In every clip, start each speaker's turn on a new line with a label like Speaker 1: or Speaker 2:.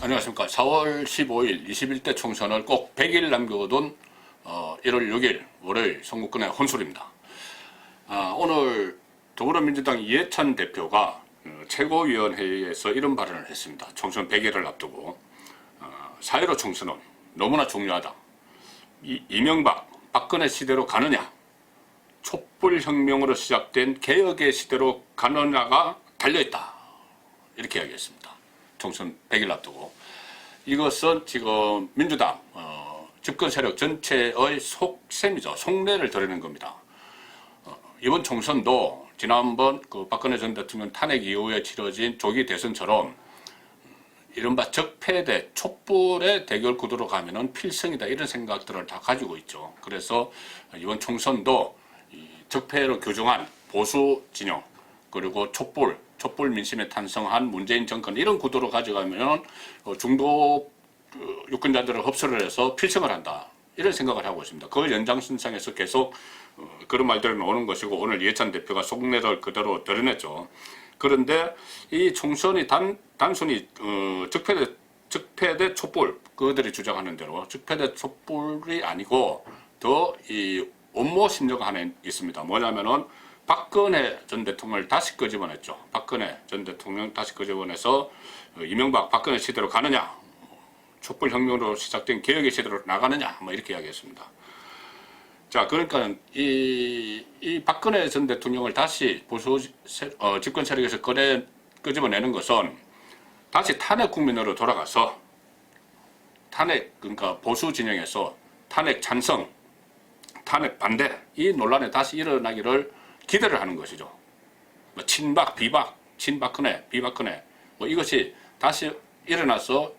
Speaker 1: 안녕하십니까. 4월 15일 21대 총선을 꼭 100일 남겨둔 1월 6일 월요일 선거권의 혼술입니다. 오늘 더불어민주당 이해찬 대표가 최고위원회의에서 이런 발언을 했습니다. 총선 100일을 앞두고 4.15 총선은 너무나 중요하다. 이명박, 박근혜 시대로 가느냐, 촛불혁명으로 시작된 개혁의 시대로 가느냐가 달려있다. 이렇게 이야기했습니다. 총선 100일 앞두고. 이것은 지금 민주당 집권 세력 전체의 속셈이죠. 속내를 드러낸 겁니다. 이번 총선도 지난번 박근혜 전 대통령 탄핵 이후에 치러진 조기 대선처럼 이른바 적폐대 촛불의 대결 구도로 가면은 필승이다, 이런 생각들을 다 가지고 있죠. 그래서 이번 총선도 적폐로 규정한 보수 진영, 그리고 촛불 민심에 탄성한 문재인 정권, 이런 구도로 가져가면 중도 유권자들을 흡수를 해서 필승을 한다, 이런 생각을 하고 있습니다. 그 연장선상에서 계속 그런 말들이 나오는 것이고, 오늘 이해찬 대표가 속내를 그대로 드러냈죠. 그런데 이 총선이 단순히 적폐대 촛불, 그들이 주장하는 대로 적폐대 촛불이 아니고 더 이 원모 심리가 하나 있습니다. 뭐냐면은 박근혜 전 대통령을 다시 끄집어냈죠. 박근혜 전 대통령 다시 끄집어내서 이명박, 박근혜 시대로 가느냐, 촛불혁명으로 시작된 개혁의 시대로 나가느냐, 뭐 이렇게 이야기했습니다. 자, 그러니까 이 박근혜 전 대통령을 다시 보수 집권 세력에서 끄집어내는 것은 다시 탄핵 국민으로 돌아가서 그러니까 보수 진영에서 탄핵 찬성, 탄핵 반대, 이 논란에 다시 일어나기를 기대를 하는 것이죠. 뭐 친박, 비박, 친박근혜, 비박근혜, 뭐 이것이 다시 일어나서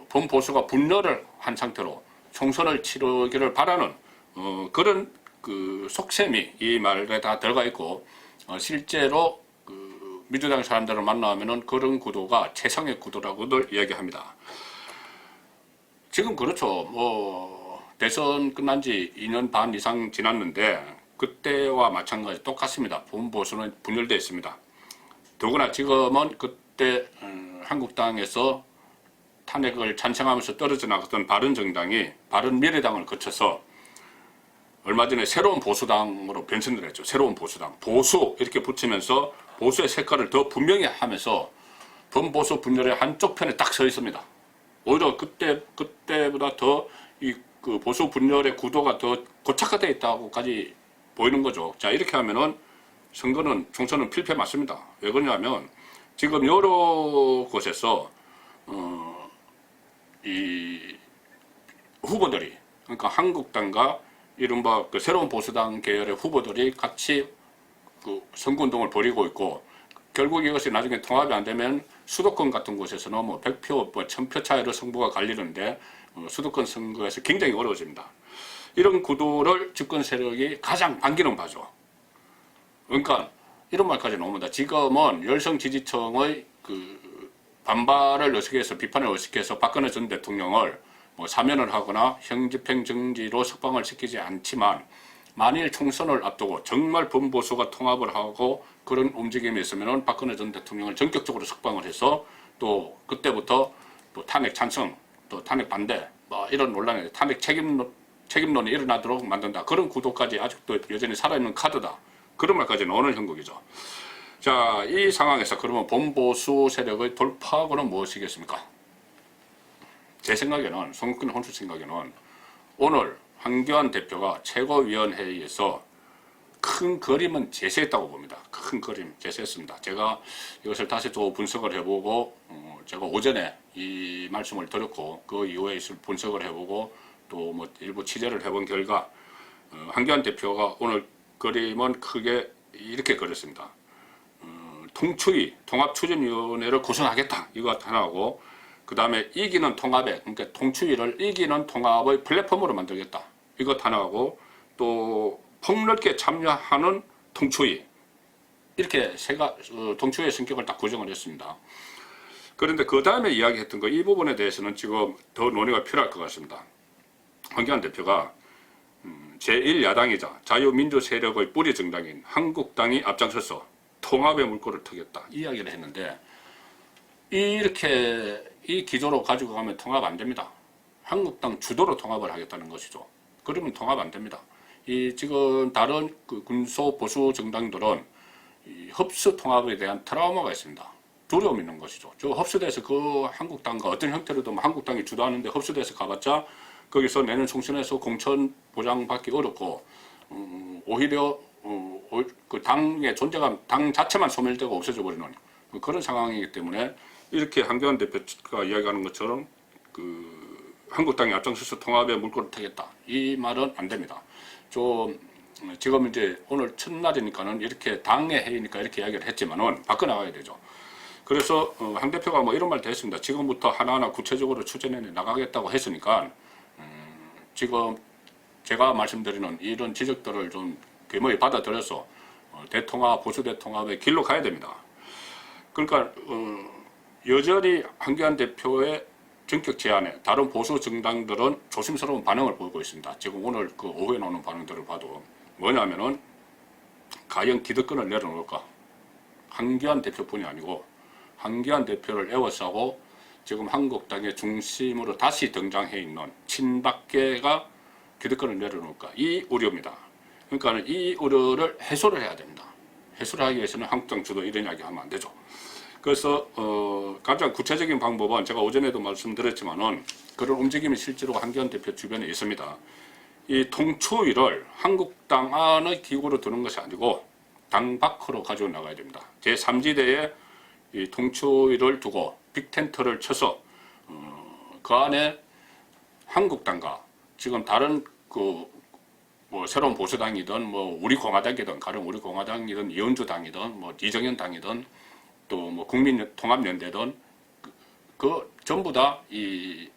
Speaker 1: 범보수가 분열을 한 상태로 총선을 치르기를 바라는 그런 그 속셈이 이 말에 다 들어가 있고, 실제로 민주당 사람들을 만나면은 그런 구도가 최상의 구도라고들 이야기합니다. 지금 그렇죠. 대선 끝난 지 2년 반 이상 지났는데 그때와 마찬가지 똑같습니다. 범보수는 분열되어 있습니다. 더구나 지금은 그때 한국당에서 탄핵을 찬성하면서 떨어져 나갔던 바른정당이 바른미래당을 거쳐서 얼마 전에 새로운 보수당으로 변신을 했죠. 새로운 보수당. 보수 이렇게 붙이면서 보수의 색깔을 더 분명히 하면서 범보수 분열의 한쪽 편에 딱 서 있습니다. 오히려 그때보다 더 그 보수 분열의 구도가 더 고착화되어 있다고까지 보이는 거죠. 자, 이렇게 하면은 총선은 필패 맞습니다. 왜 그러냐면 지금 여러 곳에서 이 후보들이, 그러니까 한국당과 이른바 그 새로운 보수당 계열의 후보들이 같이 그 선거운동을 벌이고 있고, 결국 이것이 나중에 통합이 안 되면 수도권 같은 곳에서는 뭐 100표, 1000표 차이로 승부가 갈리는데 수도권 선거에서 굉장히 어려워집니다. 이런 구도를 집권 세력이 가장 반기는 바죠. 그러니까 이런 말까지 나옵니다. 지금은 열성 지지층의 그 반발을 의식해서, 비판을 의식해서 박근혜 전 대통령을 사면을 하거나 형집행정지로 석방을 시키지 않지만, 만일 총선을 앞두고 정말 범보수가 통합을 하고 그런 움직임이 있으면 박근혜 전 대통령을 전격적으로 석방을 해서 또 그때부터 또 탄핵 찬성, 또 탄핵 반대, 이런 논란이, 탄핵 책임론이 일어나도록 만든다. 그런 구도까지 아직도 여전히 살아있는 카드다. 그런 말까지 나오는 형국이죠. 자, 이 상황에서 그러면 범보수 세력의 돌파구는 무엇이겠습니까? 제 생각에는, 선거권 혼수 생각에는 오늘 황교안 대표가 최고위원회의에서 큰 그림은 제시했다고 봅니다. 큰 그림 제시했습니다. 제가 이것을 다시 또 분석을 해보고, 제가 오전에 이 말씀을 드렸고 그 이후에 분석을 해보고 또 뭐 일부 취재를 해본 결과, 황교안 대표가 오늘 그림은 크게 이렇게 그렸습니다. 통추위, 통합추진위원회를 구성하겠다, 이거 하나고, 그 다음에 이기는 통합에, 그러니까 통추위를 이기는 통합의 플랫폼으로 만들겠다, 이것 하나고, 또 폭넓게 참여하는 통추위, 이렇게 통추위의 성격을 딱 구성을 했습니다. 그런데 그 다음에 이야기했던 거, 이 부분에 대해서는 지금 더 논의가 필요할 것 같습니다. 황교안 대표가 제1야당이자 자유민주 세력의 뿌리 정당인 한국당이 앞장서서 통합의 물꼬를 트겠다, 이야기를 했는데, 이렇게 이 기조로 가지고 가면 통합 안 됩니다. 한국당 주도로 통합을 하겠다는 것이죠. 그러면 통합 안 됩니다. 이 지금 다른 그 군소 보수 정당들은 이 흡수 통합에 대한 트라우마가 있습니다. 두려움이 있는 것이죠. 저 흡수돼서 그 한국당과 어떤 형태로든 한국당이 주도하는데 흡수돼서 가봤자 거기서 내년 총선에서 공천 보장받기 어렵고 오히려 그 당의 존재감, 당 자체만 소멸되고 없어져 버리는 그런 상황이기 때문에 이렇게 한교안 대표가 이야기하는 것처럼 그 한국당이 앞장서서 통합의 물꼬를 트겠다 이 말은 안 됩니다. 좀 지금 이제 오늘 첫날이니까는 이렇게 당의 회의니까 이렇게 이야기를 했지만은 바꿔 나가야 되죠. 그래서 한 대표가 뭐 이런 말도 했습니다. 지금부터 하나하나 구체적으로 추진해 나가겠다고 했으니까 지금 제가 말씀드리는 이런 지적들을 좀 겸허히 받아들여서 대통합, 보수 대통합의 길로 가야 됩니다. 그러니까 여전히 한교안 대표의 전격 제안에 다른 보수 정당들은 조심스러운 반응을 보이고 있습니다. 지금 오늘 그 오후에 나오는 반응들을 봐도 뭐냐면은 과연 기득권을 내려놓을까? 한교안 대표뿐이 아니고 한교안 대표를 에워싸고 지금 한국당의 중심으로 다시 등장해 있는 친박계가 기득권을 내려놓을까? 이 우려입니다. 그러니까 이 우려를 해소를 해야 됩니다. 해소를 하기 위해서는 한국당 주도 이런 이야기 하면 안 되죠. 그래서 가장 구체적인 방법은 제가 오전에도 말씀드렸지만은 그런 움직임이 실제로 한교안 대표 주변에 있습니다. 이 통추위를 한국당 안의 기구로 두는 것이 아니고 당 밖으로 가지고 나가야 됩니다. 제3지대에 이 통추위를 두고 빅텐트를 쳐서 그 안에 한국당과 지금 다른 그 뭐 새로운 보수당이든 뭐 우리 공화당이든 가령 우리 공화당이든 이은주당이든 뭐 이정현 당이든 또 뭐 국민통합연대든 그 전부 다 이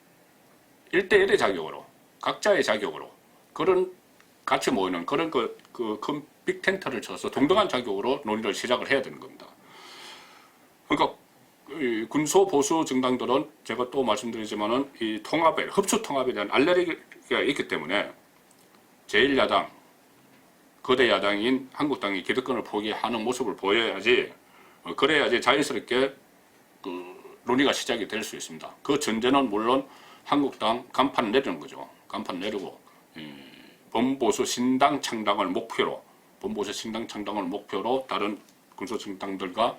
Speaker 1: 1대1의 자격으로 각자의 자격으로 그런 같이 모이는 그런 그 큰 빅텐트를 쳐서 동등한 자격으로 논의를 시작을 해야 되는 겁니다. 그러니까 이 군소 보수 정당들은 제가 또 말씀드리지만은 이 통합에 흡수 통합에 대한 알레르기가 있기 때문에 제1야당 거대 야당인 한국당이 기득권을 포기하는 모습을 보여야지 그래야지 자연스럽게 그 논의가 시작이 될 수 있습니다. 그 전제는 물론 한국당 간판 내리는 거죠. 간판 내리고 범보수 신당 창당을 목표로 다른 군소 정당들과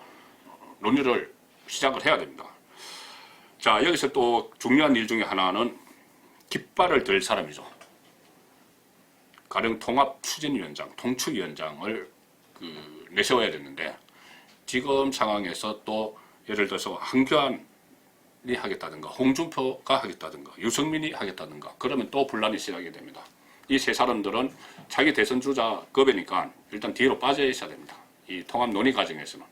Speaker 1: 논의를 시작을 해야 됩니다. 자, 여기서 또 중요한 일 중에 하나는 깃발을 들 사람이죠. 가령 통합추진위원장, 통추위원장을 내세워야 되는데 지금 상황에서 또 예를 들어서 한교안이 하겠다든가 홍준표가 하겠다든가 유승민이 하겠다든가 그러면 또 분란이 시작이 됩니다. 이 세 사람들은 자기 대선주자 급이니까 일단 뒤로 빠져 있어야 됩니다. 이 통합 논의 과정에서는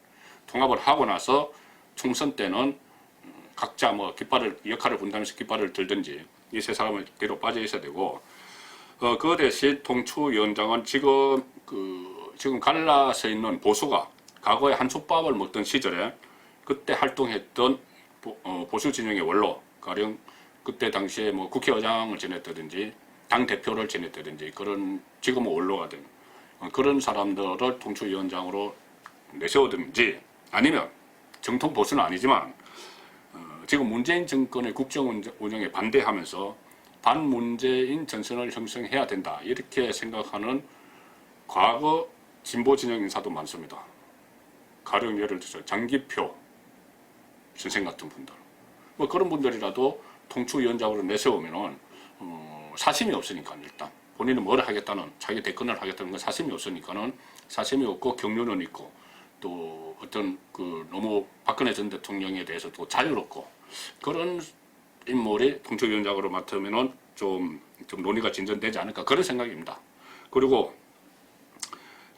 Speaker 1: 통합을 하고 나서 총선 때는 각자 뭐 역할을 분담해서 깃발을 들든지 이 세 사람은 뒤로 빠져 있어야 되고 그 대신 통추위원장은 지금 갈라서 있는 보수가 과거에 한솥밥을 먹던 시절에 그때 활동했던 보수 진영의 원로, 가령 그때 당시에 뭐 국회의장을 지냈다든지 당 대표를 지냈다든지 그런 지금은 원로가 된 그런 사람들을 통추위원장으로 내세우든지 아니면 정통 보수는 아니지만 지금 문재인 정권의 국정 운영에 반대하면서 반문재인 전선을 형성해야 된다 이렇게 생각하는 과거 진보 진영 인사도 많습니다. 가령 예를 들어서 장기표 선생 같은 분들 뭐 그런 분들이라도 통추위원장으로 내세우면은 사심이 없으니까 일단 본인은 뭘 하겠다는 자기 대권을 하겠다는 건 사심이 없으니까는 사심이 없고 경륜은 있고 또 어떤 그 너무 박근혜 전 대통령에 대해서 또 자유롭고 그런 인물이 통추위원장으로 맡으면은 좀 논의가 진전되지 않을까 그런 생각입니다. 그리고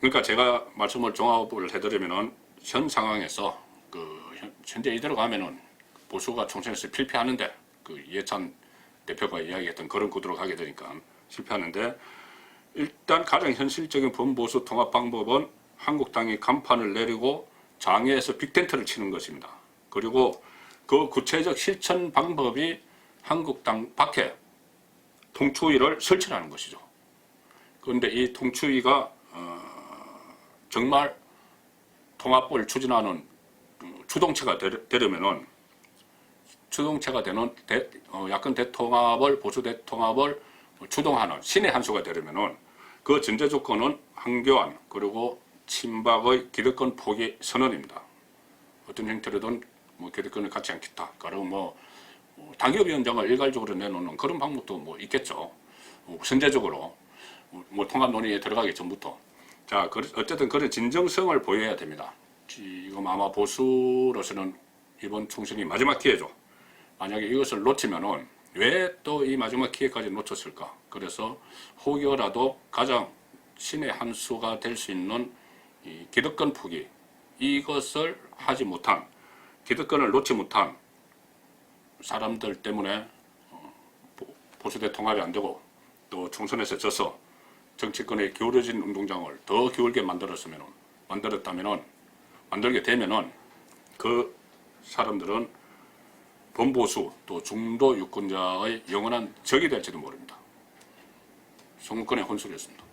Speaker 1: 그러니까 제가 말씀을 종합을 해드리면은 현 상황에서 현재 이대로 가면은 보수가 총선에서 필패하는데 이해찬 대표가 이야기했던 그런 구도로 가게 되니까 실패하는데 일단 가장 현실적인 범보수 통합 방법은 한국당이 간판을 내리고 장외에서 빅텐트를 치는 것입니다. 그리고 그 구체적 실천 방법이 한국당 밖에 통추위를 설치하는 것이죠. 그런데 이 통추위가 정말 통합을 추진하는 주동체가 되려면은 주동체가 되는 야권 대통합을 보수 대통합을 주동하는 신의 한 수가 되려면은 그 전제 조건은 황교안 그리고 친박의 기득권 포기 선언입니다. 어떤 형태로든 뭐 기득권을 갖지 않겠다. 그럼 뭐 당협위원장을 일괄적으로 내놓는 그런 방법도 뭐 있겠죠. 선제적으로 뭐 통합 논의에 들어가기 전부터. 자, 어쨌든 그런 진정성을 보여야 됩니다. 지금 아마 보수로서는 이번 총선이 마지막 기회죠. 만약에 이것을 놓치면은 왜 또 이 마지막 기회까지 놓쳤을까? 그래서 혹여라도 가장 신의 한 수가 될 수 있는 이 기득권 포기, 이것을 하지 못한, 기득권을 놓지 못한 사람들 때문에 보수 대통합이 안 되고 또 총선에서 져서 정치권에 기울어진 운동장을 더 기울게 만들게 되면은 그 사람들은 범보수 또 중도 유권자의 영원한 적이 될지도 모릅니다. 송근의 혼술이었습니다.